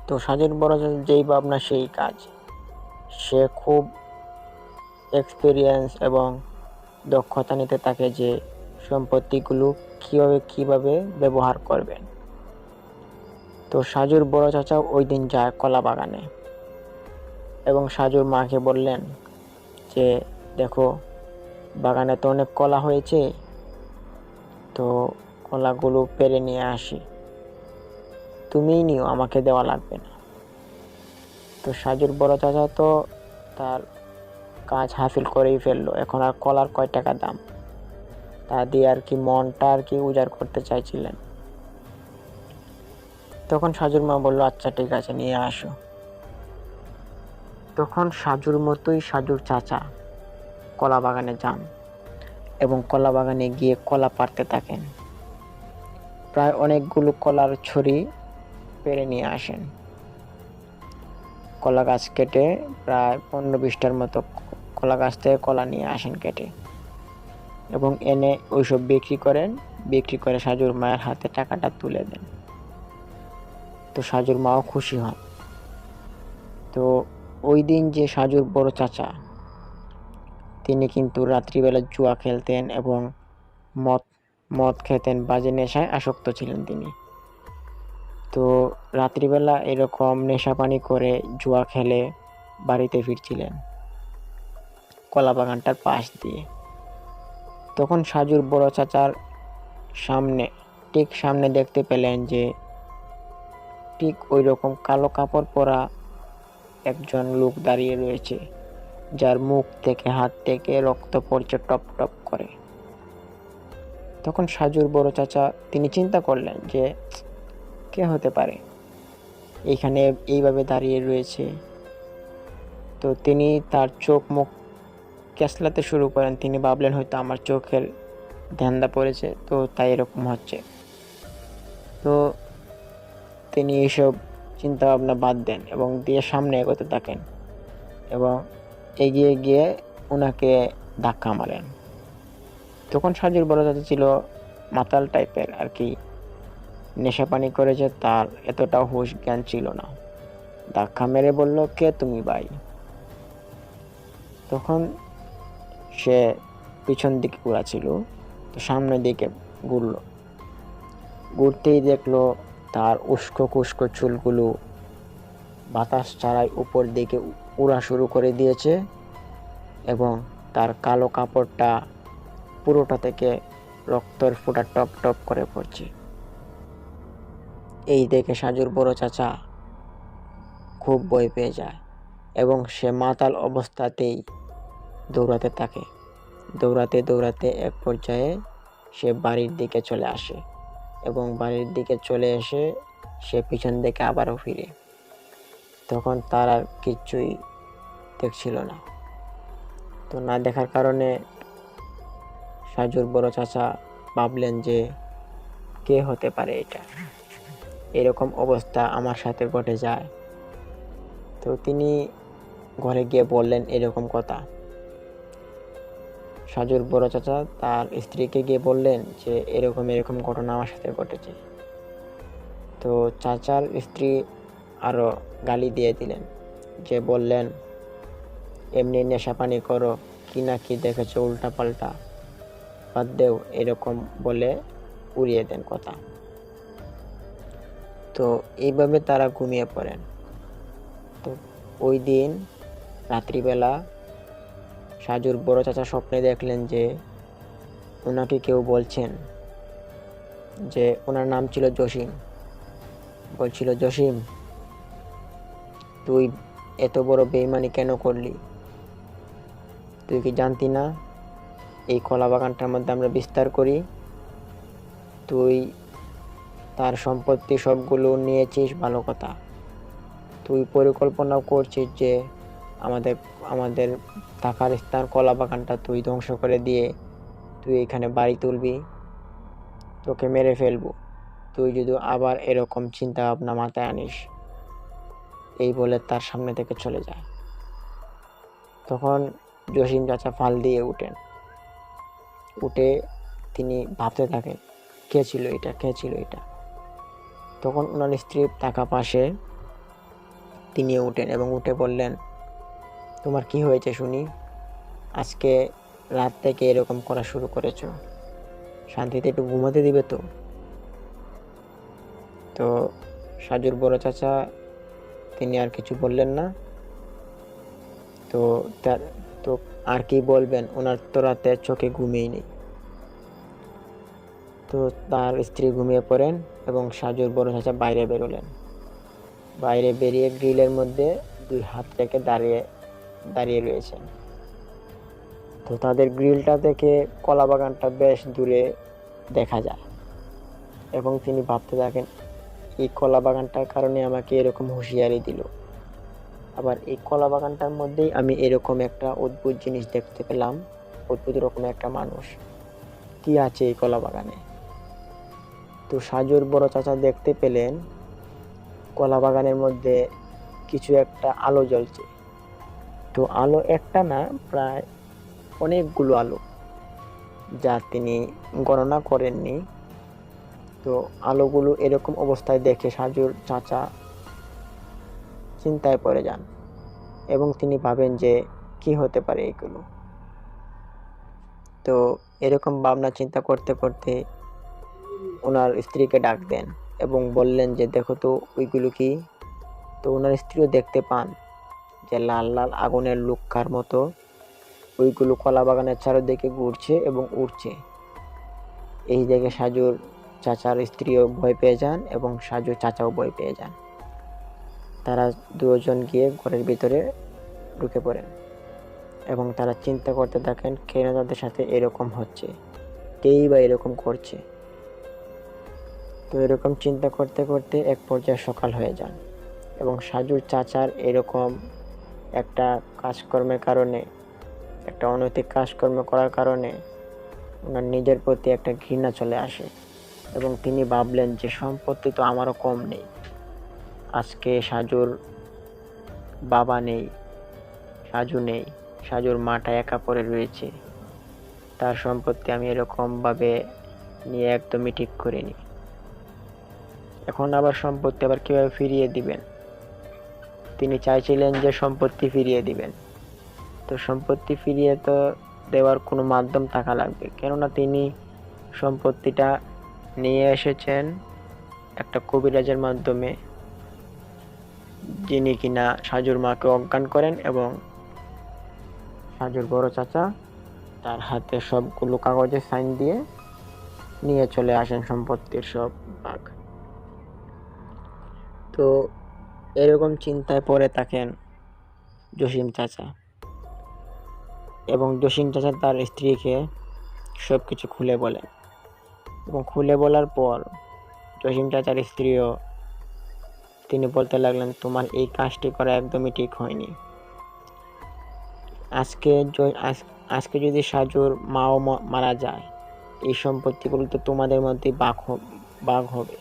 তো সাজুর বড় চাচা যেই ভাবনা সেই কাজ। সে খুব এক্সপিরিয়েন্স এবং দক্ষতা নিতে থাকে যে সম্পত্তিগুলো কিভাবে ব্যবহার করবেন। তো সাজুর বড় চাচা ওই দিন যায় কলা বাগানে এবং সাজুর মাকে বললেন যে দেখো, বাগানে তো অনেক কলা হয়েছে, তো কলাগুলো পেরে নিয়ে আসি, তুমিই নিও, আমাকে দেওয়া লাগবে না। তো সাজুর বড় চাচা তো তার কাজ হাসিল করেই ফেললো, এখন আর কলার কয় টাকা দাম, তা দিয়ে আর কি মনটা আর কি উজাড় করতে চাইছিলেন। তখন সাজুর মা বলল আচ্ছা ঠিক আছে, নিয়ে আসো। তখন সাজুর মতোই সাজুর চাচা কলা বাগানে যান এবং কলা বাগানে গিয়ে কলা পাড়তে থাকেন। প্রায় অনেকগুলো কলার ছড়ি পেরে নিয়ে আসেন। কলা গাছ কেটে প্রায় 15-20টার মতো কলা গাছ থেকে কলা নিয়ে আসেন কেটে এবং এনে ওইসব বিক্রি করে সাজুর মায়ের হাতে টাকাটা তুলে দেন। তো সাজুর মাও খুশি হন। তো ওই দিন যে সাজুর বড় চাচা, তিনি কিন্তু রাত্রিবেলা জুয়া খেলতেন এবং মদ খেতেন, বাজে নেশায় আসক্ত ছিলেন তিনি। তো রাত্রিবেলা এরকম নেশা পানি করে জুয়া খেলে বাড়িতে ফিরছিলেন কলা বাগানটার পাশ দিয়ে। তখন সাজুর বড় চাচার ঠিক সামনে দেখতে পেলেন যে ঠিক ওই রকম কালো কাপড় পরা একজন লোক দাঁড়িয়ে রয়েছে, যার মুখ থেকে হাত থেকে রক্ত পড়ছে টপ টপ করে। তখন সাজুর বড় চাচা তিনি চিন্তা করলেন যে কে হতে পারে এইখানে এইভাবে দাঁড়িয়ে রয়েছে। তো তিনি তার চোখ মুখ ক্যাসলাতে শুরু করেন। তিনি ভাবলেন হয়তো আমার চোখের ধান্দা পড়েছে, তো তাই এরকম হচ্ছে। তো তিনি এইসব চিন্তা ভাবনা বাদ দেন এবং দিয়ে সামনে এগোতে থাকেন এবং এগিয়ে গিয়ে ওনাকে ধাক্কা মারেন। তখন সাজুর বড় চাচা ছিল মাতাল টাইপের আর কি, নেশা পানি করেছে, তার এতটাও হুঁশ জ্ঞান ছিল না। ধাক্কা মেরে বলল কে তুমি ভাই? তখন সে পিছন দিকে ঘোরা, তো সামনের দিকে ঘুরতেই দেখলো তার উস্কো খুস্কো চুলগুলো বাতাস ছাড়াই উপর দিকে উড়া শুরু করে দিয়েছে এবং তার কালো কাপড়টা পুরোটা থেকে রক্তের ফোঁটা টপ টপ করে পড়ছে। এই দেখে সাজুর বড় চাচা খুব ভয় পেয়ে যায় এবং সে মাতাল অবস্থাতেই দৌড়াতে থাকে। দৌড়াতে দৌড়াতে এক পর্যায়ে সে বাড়ির দিকে চলে আসে এবং বাড়ির দিকে চলে এসে সে পিছন দিকে আবারও ফিরে। তখন তার আর কিচ্ছুই দেখছিল না। তো না দেখার কারণে সাজুর বড় চাচা ভাবলেন যে কে হতে পারে এটা, এরকম অবস্থা আমার সাথে ঘটে যায়। তো তিনি ঘরে গিয়ে বললেন এরকম কথা। সাজুর বড় চাচা তার স্ত্রীকে গিয়ে বললেন যে এরকম এরকম ঘটনা আমার সাথে ঘটেছে। তো চাচার স্ত্রী আরো গালি দিয়ে দিলেন, যে বললেন এমনি নেশা পানি করো, কি না কি দেখেছো উল্টা পাল্টা, বাদ দেও, এরকম বলে উড়িয়ে দেন কথা। তো এইভাবে তারা ঘুমিয়ে পড়েন। তো ওই দিন রাত্রিবেলা সাজুর বড় চাচা স্বপ্নে দেখলেন যে ওনাকে কেউ বলছেন, যে ওনার নাম ছিল জসিম, বলছিল জসিম তুই এত বড় বেইমানি কেন করলি? তুই কি জানতি না এই কলা বাগানটার মধ্যে আমরা বিস্তার করি? তুই তার সম্পত্তি সবগুলো নিয়েছিস, ভালো কথা, তুই পরিকল্পনাও করছিস যে আমাদের আমাদের থাকার স্থান কলা বাগানটা তুই ধ্বংস করে দিয়ে তুই এখানে বাড়ি তুলবি, তোকে মেরে ফেলবো তুই যদি আবার এরকম চিন্তা ভাবনা মাথায় আনিস। এই বলে তার সামনে থেকে চলে যায়। তখন জসিম চাচা ফাল দিয়ে উঠে তিনি ভাবতে থাকেন কে ছিল এটা, কে ছিল এটা। তখন ওনার স্ত্রীর টাকা পাশে তিনিও উঠেন এবং উঠে বললেন তোমার কি হয়েছে শুনি? আজকে রাত থেকে এরকম করা শুরু করেছো, শান্তিতে একটু ঘুমাতে দিবে তো? তো সাজুর বড় চাচা তিনি আর কিছু বললেন না। তো তার তো আর কি বলবেন, ওনার তো রাতে চোখে ঘুমিয়ে নেই। তো তার স্ত্রী ঘুমিয়ে পড়েন এবং সাজুর বড় চাচা বাইরে বেরোলেন। বাইরে বেরিয়ে গ্রিলের মধ্যে দুই হাত রেখে দাঁড়িয়ে রয়েছেন। তো তাদের গ্রিলটা থেকে কলা বাগানটা বেশ দূরে দেখা যায় এবং তিনি ভাবতে থাকেন এই কলা বাগানটার কারণে আমাকে এরকম হুঁশিয়ারি দিল, আবার এই কলা বাগানটার মধ্যেই আমি এরকম একটা অদ্ভুত জিনিস দেখতে পেলাম, অদ্ভুত রকমের একটা মানুষ, কি আছে এই কলা বাগানে? তো সাজুর বড় চাচা দেখতে পেলেন কলা বাগানের মধ্যে কিছু একটা আলো জ্বলছে। তো আলো একটা না, প্রায় অনেকগুলো আলো, যা তিনি গণনা করেননি। তো আলোগুলো এরকম অবস্থায় দেখে সাজুর চাচা চিন্তায় পড়ে যান এবং তিনি ভাবেন যে কি হতে পারে এগুলো। তো এরকম ভাবনা চিন্তা করতে করতে ওনার স্ত্রীকে ডাক দেন এবং বললেন যে দেখো তো ওইগুলো কি। তো ওনার স্ত্রীও দেখতে পান যে লাল লাল আগুনের লুক্কার মতো ওইগুলো কলা বাগানের চারদিকে ঘুরছে এবং উড়ছে। এই দেখে সাজুর চাচার স্ত্রীও ভয় পেয়ে যান এবং সাজুর চাচাও ভয় পেয়ে যান। তারা দুজন গিয়ে ঘরের ভিতরে ঢুকে পড়েন এবং তারা চিন্তা করতে থাকেন কেন তাদের সাথে এরকম হচ্ছে, কেই বা এরকম করছে। তো এরকম চিন্তা করতে করতে এক পর্যায়ে সকাল হয়ে যান এবং সাজুর চাচার এরকম একটা কাজকর্মের কারণে, একটা অনৈতিক কাজকর্ম করার কারণে ওনার নিজের প্রতি একটা ঘৃণা চলে আসে এবং তিনি ভাবলেন যে সম্পত্তি তো আমারও কম নেই, আজকে সাজুর বাবা নেই, সাজু নেই, সাজুর মাটা একা পড়ে রয়েছে, তার সম্পত্তি আমি এরকমভাবে নিয়ে একদমই ঠিক করিনি। এখন আবার সম্পত্তি আবার কিভাবে ফিরিয়ে দিবেন? তিনি চাইছিলেন যে সম্পত্তি ফিরিয়ে দিবেন। তো সম্পত্তি ফিরিয়ে তো দেওয়ার কোনো মাধ্যম থাকা লাগবে, কেননা তিনি সম্পত্তিটা নিয়ে এসেছেন একটা কবিরাজের মাধ্যমে, যিনি কিনা সাজুর মাকে অজ্ঞান করেন এবং সাজুর বড় চাচা তার হাতে সবগুলো কাগজে সাইন দিয়ে নিয়ে চলে আসেন সম্পত্তির সব ভাগ। তো এরকম চিন্তায় পড়ে থাকেন জসিম চাচা। এবং জসিম চাচা তার স্ত্রীকে সব কিছু খুলে বলেন এবং খুলে বলার পর জসিম চাচার স্ত্রীও তিনি বলতে লাগলেন, তোমার এই কাজটি করা একদমই ঠিক হয়নি। আজকে যদি সাজুর মাও মারা যায়, এই সম্পত্তিগুলো তো তোমাদের মধ্যে ভাগ হবে।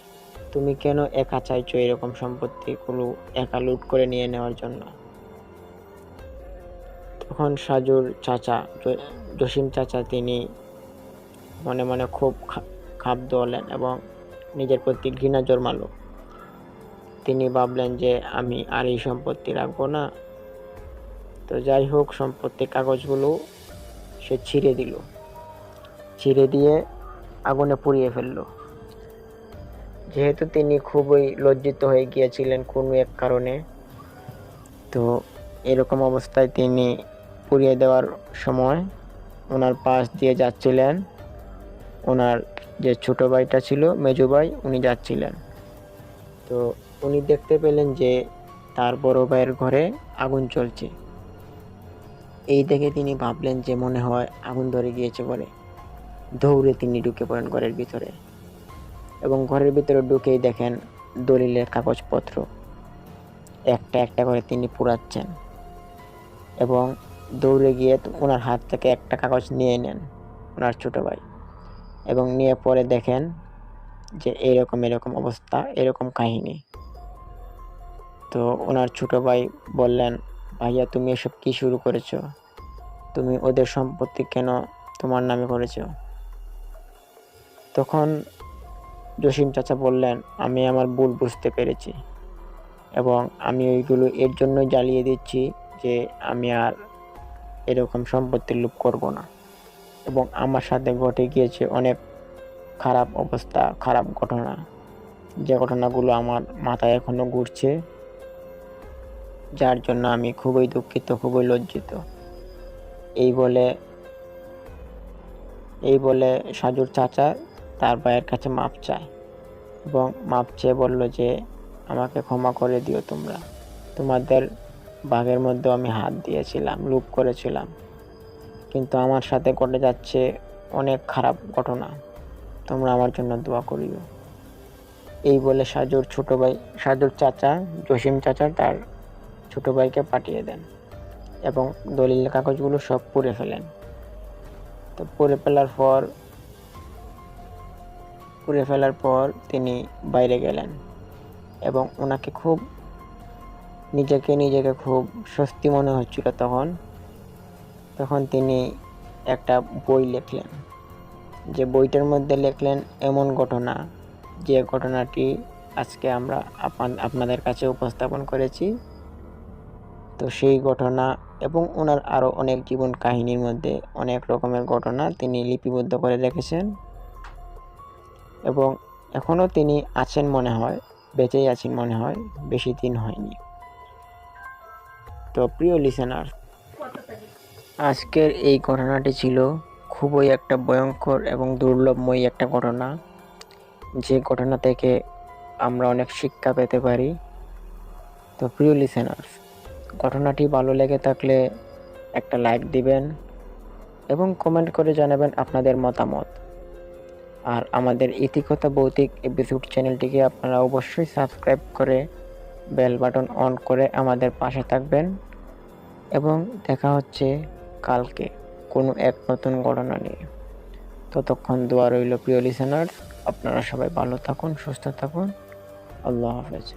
তুমি কেন একা চাইছো এরকম সম্পত্তিগুলো একা লুট করে নিয়ে নেওয়ার জন্য? তখন সাজুর চাচা জসিম চাচা তিনি মনে মনে খুব খাদ্য হলেন এবং নিজের প্রতি ঘৃণা জন্মালো। তিনি ভাবলেন যে আমি আর এই সম্পত্তি রাখবো না। তো যাই হোক, সম্পত্তির কাগজগুলো সে ছিঁড়ে দিয়ে আগুনে পুড়িয়ে ফেলল। যেহেতু তিনি খুবই লজ্জিত হয়ে গিয়েছিলেন কোনো এক কারণে, তো এরকম অবস্থায় তিনি পুড়িয়ে দেওয়ার সময় ওনার পাশ দিয়ে যাচ্ছিলেন ওনার যে ছোট ভাইটা ছিল, মেজো ভাই, উনি যাচ্ছিলেন। তো উনি দেখতে পেলেন যে তার বড় ভাইয়ের ঘরে আগুন চলছে। এই দেখে তিনি ভাবলেন যে মনে হয় আগুন ধরে গিয়েছে বলে দৌড়ে তিনি ঢুকে পড়েন ঘরের ভিতরে এবং ঘরের ভিতরে ঢুকেই দেখেন দলিলের কাগজপত্র একটা একটা করে তিনি পুড়াচ্ছেন এবং দৌড়ে গিয়ে ওনার হাত থেকে একটা কাগজ নিয়ে নেন ওনার ছোট ভাই এবং নিয়ে পরে দেখেন যে এরকম অবস্থা, এরকম কাহিনী। তো ওনার ছোট ভাই বললেন, ভাইয়া তুমি এসব কি শুরু করেছো? তুমি ওদের সম্পত্তি কেন তোমার নামে করেছো? তখন জসিম চাচা বললেন, আমি আমার ভুল বুঝতে পেরেছি এবং আমি ওইগুলো এর জন্যই জ্বালিয়ে দিচ্ছি যে আমি আর এরকম সম্পত্তির লোভ করব না। এবং আমার সাথে ঘটে গিয়েছে অনেক খারাপ অবস্থা, খারাপ ঘটনা, যে ঘটনাগুলো আমার মাথায় এখনো ঘুরছে, যার জন্য আমি খুবই দুঃখিত, খুবই লজ্জিত। এই বলে সাজুর চাচা তার ভাইয়ের কাছে মাপ চায় এবং মাপ চেয়ে বলল যে আমাকে ক্ষমা করে দিও, তোমাদের ভাগের মধ্যে আমি হাত দিয়েছিলাম, লোভ করেছিলাম, কিন্তু আমার সাথে ঘটে যাচ্ছে অনেক খারাপ ঘটনা, তোমরা আমার জন্য দোয়া করিও। এই বলে সাজুর চাচা জসিম চাচা তার ছোট ভাইকে পাঠিয়ে দেন এবং দলিল কাগজগুলো সব পুড়ে ফেলেন। তো পুড়ে ফেলার পর তিনি বাইরে গেলেন এবং ওনাকে খুব নিজেকে খুব স্বস্তি মনে হচ্ছিল। তখন তিনি একটা বই লিখলেন, যে বইটার মধ্যে লিখলেন এমন ঘটনা, যে ঘটনাটি আজকে আমরা আপনাদের কাছে উপস্থাপন করেছি। তো সেই ঘটনা এবং ওনার আরও অনেক জীবন কাহিনীর মধ্যে অনেক রকমের ঘটনা তিনি লিপিবদ্ধ করে রেখেছেন এবং এখনও তিনি আছেন মনে হয়, বেঁচেই আছেন মনে হয়, বেশি দিন হয়নি। তো প্রিয় লিসেনার, আজকের এই ঘটনাটি ছিল খুবই একটা ভয়ঙ্কর এবং দুর্লভময় একটা ঘটনা, যে ঘটনা থেকে আমরা অনেক শিক্ষা পেতে পারি। তো প্রিয় লিসেনার, ঘটনাটি ভালো লেগে থাকলে একটা লাইক দিবেন এবং কমেন্ট করে জানাবেন আপনাদের মতামত। আর আমাদের ইতিকথা ভৌতিক এপিসোড চ্যানেলটিকে আপনারা অবশ্যই সাবস্ক্রাইব করে বেল বাটন অন করে আমাদের পাশে থাকবেন এবং দেখা হচ্ছে কালকে কোনো এক নতুন ঘটনা নিয়ে। ততক্ষণ দোয়া রইল প্রিয় লিসেনার, আপনারা সবাই ভালো থাকুন, সুস্থ থাকুন। আল্লাহ হাফেজ।